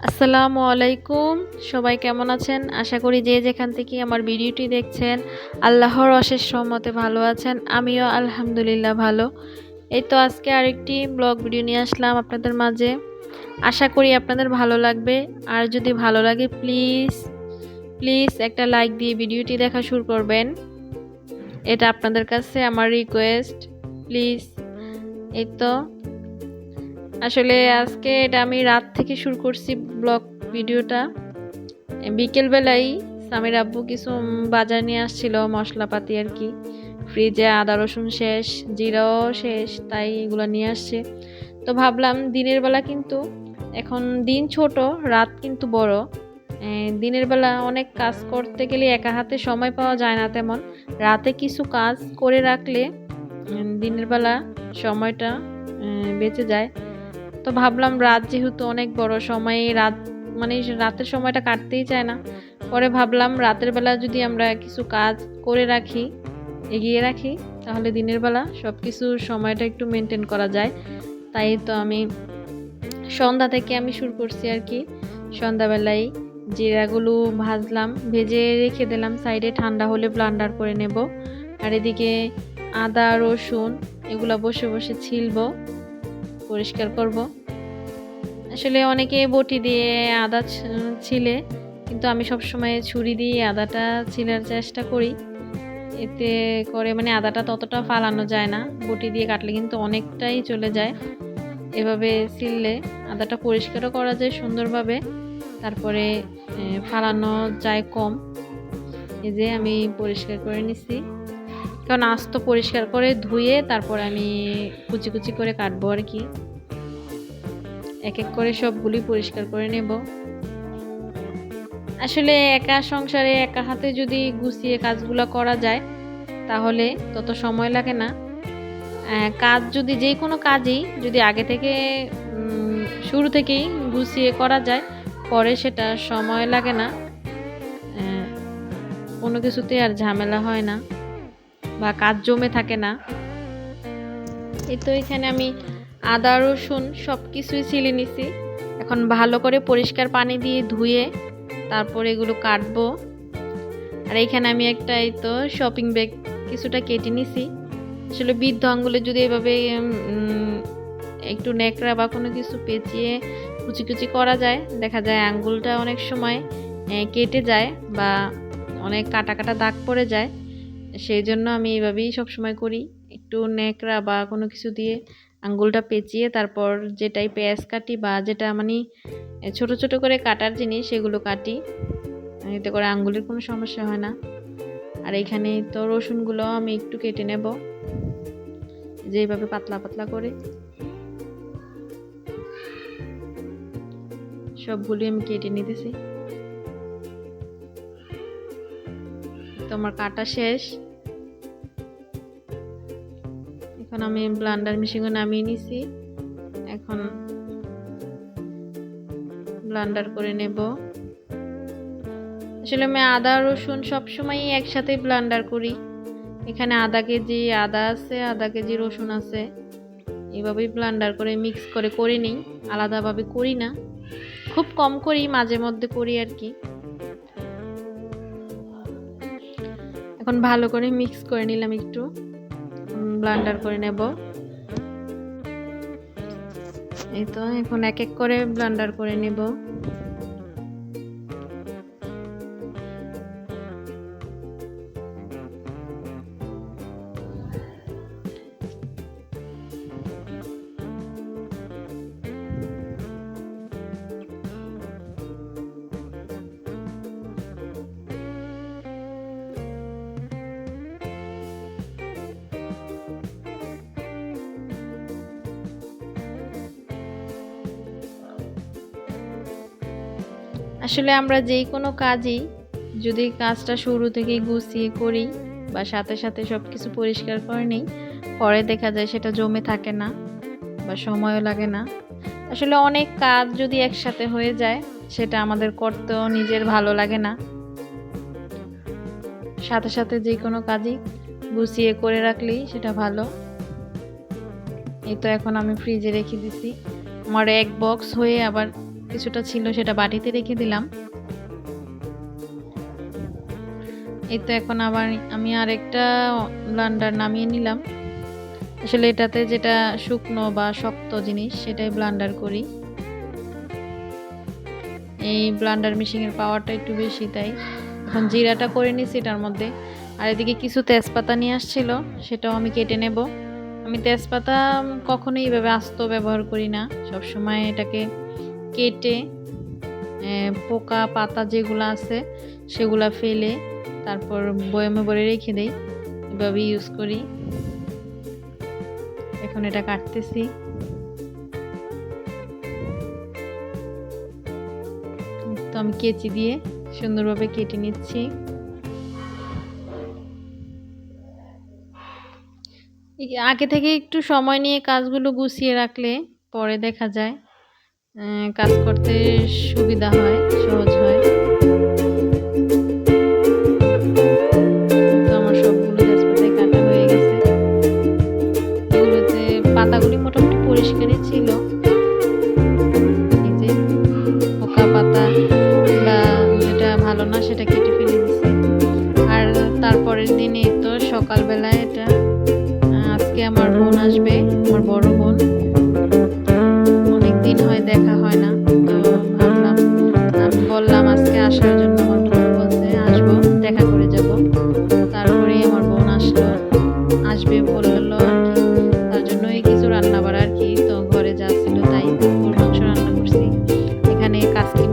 আসসালামু আলাইকুম। সবাই কেমন আছেন? আশা করি যে যেখান থেকে আমার ভিডিওটি দেখছেন আল্লাহর অশেষ রহমতে ভালো আছেন। আমিও আলহামদুলিল্লাহ ভালো। এই তো আজকে আরেকটি ব্লগ ভিডিও নিয়ে আসলাম আপনাদের মাঝে। আশা করি আপনাদের ভালো লাগবে। আর যদি ভালো লাগে প্লিজ প্লিজ একটা লাইক দিয়ে ভিডিওটি দেখা শুরু করবেন। এটা আপনাদের কাছে আমার রিকোয়েস্ট, প্লিজ। এই তো আসলে আজকে এটা আমি রাত থেকে শুরু করছি ব্লগ ভিডিওটা। বিকেলবেলায় সামির আব্বু কিছু বাজার নিয়ে আসছিল, মশলাপাতি আর কি। ফ্রিজে আদা রসুন শেষ, জিরাও শেষ, তাই এগুলো নিয়ে আসছে। তো ভাবলাম দিনের বেলা কিন্তু এখন দিন ছোট, রাত কিন্তু বড়। দিনের বেলা অনেক কাজ করতে গেলে একা হাতে সময় পাওয়া যায় না তেমন। রাতে কিছু কাজ করে রাখলে দিনের বেলা সময়টা বেঁচে যায়। তো ভাবলাম রাত যেহেতু অনেক বড় সময়, রাত মানে রাতের সময়টা কাটতেই চায় না। পরে ভাবলাম রাতের বেলা যদি আমরা কিছু কাজ করে রাখি, এগিয়ে রাখি, তাহলে দিনের বেলা সব কিছু সময়টা একটু মেনটেন করা যায়। তাই তো আমি সন্ধ্যা থেকে আমি শুরু করছি আর কি। সন্ধ্যাবেলায় জিরাগুলো ভাজলাম, ভেজে রেখে দিলাম সাইডে, ঠান্ডা হলে ব্লান্ডার করে নেব। আর এদিকে আদা রসুন এগুলো বসে বসে ছিলবো, পরিষ্কার করব। আসলে অনেকে বটি দিয়ে আদা ছিলে, কিন্তু আমি সবসময় ছুরি দিয়ে আদাটা ছিলার চেষ্টা করি। এতে করে মানে আদাটা ততটা ফালানো যায় না, বটি দিয়ে কাটলে কিন্তু অনেকটাই চলে যায়। এভাবে ছিললে আদাটা পরিষ্কারও করা যায় সুন্দরভাবে, তারপরে ফালানো যায় কম। এই যে আমি পরিষ্কার করে নিছি, কারণ আস্ত পরিষ্কার করে ধুয়ে তারপর আমি কুচি কুচি করে কাটবো আর কি। এক এক করে সবগুলি পরিষ্কার করে নেব। আসলে একা সংসারে একা হাতে যদি গুছিয়ে কাজগুলো করা যায় তাহলে তত সময় লাগে না। কাজ যদি যে কোনো কাজই যদি আগে থেকে শুরু থেকেই গুছিয়ে করা যায়, পরে সেটা সময় লাগে না, কোনো কিছুতে আর ঝামেলা হয় না বা কাজ জমে থাকে না। এই তো এখানে আমি আদা রসুন সব কিছুই ছিলে নিছি। এখন ভালো করে পরিষ্কার পানি দিয়ে ধুয়ে তারপর এগুলো কাটবো। আর এইখানে আমি একটা এই তো শপিং ব্যাগ কিছুটা কেটে নিছি। আসলে বৃদ্ধ আঙ্গুলে যদি এভাবে একটু ন্যাকড়া বা কোনো কিছু পেঁচিয়ে কুচি কুচি করা যায়, দেখা যায় আঙ্গুলটা অনেক সময় কেটে যায় বা অনেক কাটা কাটা দাগ পড়ে যায়। সেই জন্য আমি এইভাবেই সবসময় করি, একটু ন্যাকড়া বা কোনো কিছু দিয়ে আঙ্গুলটা পেঁচিয়ে তারপর যেটাই পেঁয়াজ কাটি বা যেটা মানে ছোট ছোট করে কাটার জিনিস সেগুলো কাটি, এতে করে আঙ্গুলের কোনো সমস্যা হয় না। আর এখানে তো রসুনগুলো আমি একটু কেটে নেব, যেভাবে পাতলা পাতলা করে সবগুলি আমি কেটে নিতেছি। তোমার কাটা শেষ, এখন আমি ব্লেন্ডার মেশিনে নামিয়ে নিছি। এখন ব্লেন্ডার করে নেব। আসলে আমি আদা রসুন সবসময় একসাথে ব্লেন্ডার করি। এখানে আধা কেজি আদা আছে, আধা কেজি রসুন আছে, এইভাবেই ব্লেন্ডার করে মিক্স করে করে নিই। আলাদাভাবে করি না, খুব কম করি, মাঝে মধ্যে করি আর কি। এখন ভালো করে মিক্স করে নিলাম, একটু ব্লেন্ডার করে নেব। এই তো এখন এক এক করে ব্লেন্ডার করে নেব। আসলে আমরা যেই কোনো কাজই যদি কাজটা শুরু থেকেই গুছিয়ে করি বা সাথে সাথে সব কিছু পরিষ্কার করে নিই, পরে দেখা যায় সেটা জমে থাকে না বা সময়ও লাগে না। আসলে অনেক কাজ যদি একসাথে হয়ে যায় সেটা আমাদের করতেও নিজের ভালো লাগে না। সাথে সাথে যে কোনো কাজই গুছিয়ে করে রাখলেই সেটা ভালো। এই তো এখন আমি ফ্রিজে রেখে দিছি। আমার এক বক্স হয়ে আবার কিছুটা ছিল সেটা বাটিতে রেখে দিলাম। এই তো এখন আবার আমি আরেকটা ব্লেন্ডার নামিয়ে নিলাম। আসলে এটাতে যেটা শুকনো বা শক্ত জিনিস সেটাই ব্লেন্ডার করি। এই ব্লেন্ডার মেশিনের পাওয়ারটা একটু বেশি, তাই এখন জিরাটা করে নিছি এটার মধ্যে। আর এদিকে কিছু তেজপাতা নিয়ে আসছিল, সেটাও আমি কেটে নেব। আমি তেজপাতা কখনোই এইভাবে আস্ত ব্যবহার করি না, সবসময় এটাকে কেটে পোকা পাতা যেগুলো আছে সেগুলা ফেলে তারপর বয়ামে ভরে রেখে দেই, এভাবে ইউজ করি। এখন এটা কাটতেছি। তো আমি কেচি দিয়ে সুন্দরভাবে কেটে নিচ্ছি। আগে থেকে একটু সময় নিয়ে কাজগুলো গুছিয়ে রাখলে পরে দেখা যায় কাজ করতে সুবিধা হয়, সহজ হয়। তো আমার সবগুলো তেজপাতায় কাটা হয়ে গেছে। এগুলোতে পাতাগুলি মোটামুটি পরিষ্কারই ছিল, এই যে পোকা পাতা বা যেটা ভালো না সেটা কেটে ফেলে দিছি। আর তারপরের দিনই তো সকালবেলায় এটা আজকে আমার বোন আসবে, আমার বড় বোন। অনেকদিন হয় দেখা হয় না, তো ভাবলাম, আমি বললাম আজকে আসার জন্য, আমার বোন বলছে আসবো, দেখা করে যাব। তারপরেই আমার বোন আসবে বললো আর কি। তার জন্যই কিছু রান্না বাড়া আর কি, তো ঘরে যা ছিল তাই গরুর মাংস রান্না করছি। এখানে কাসকি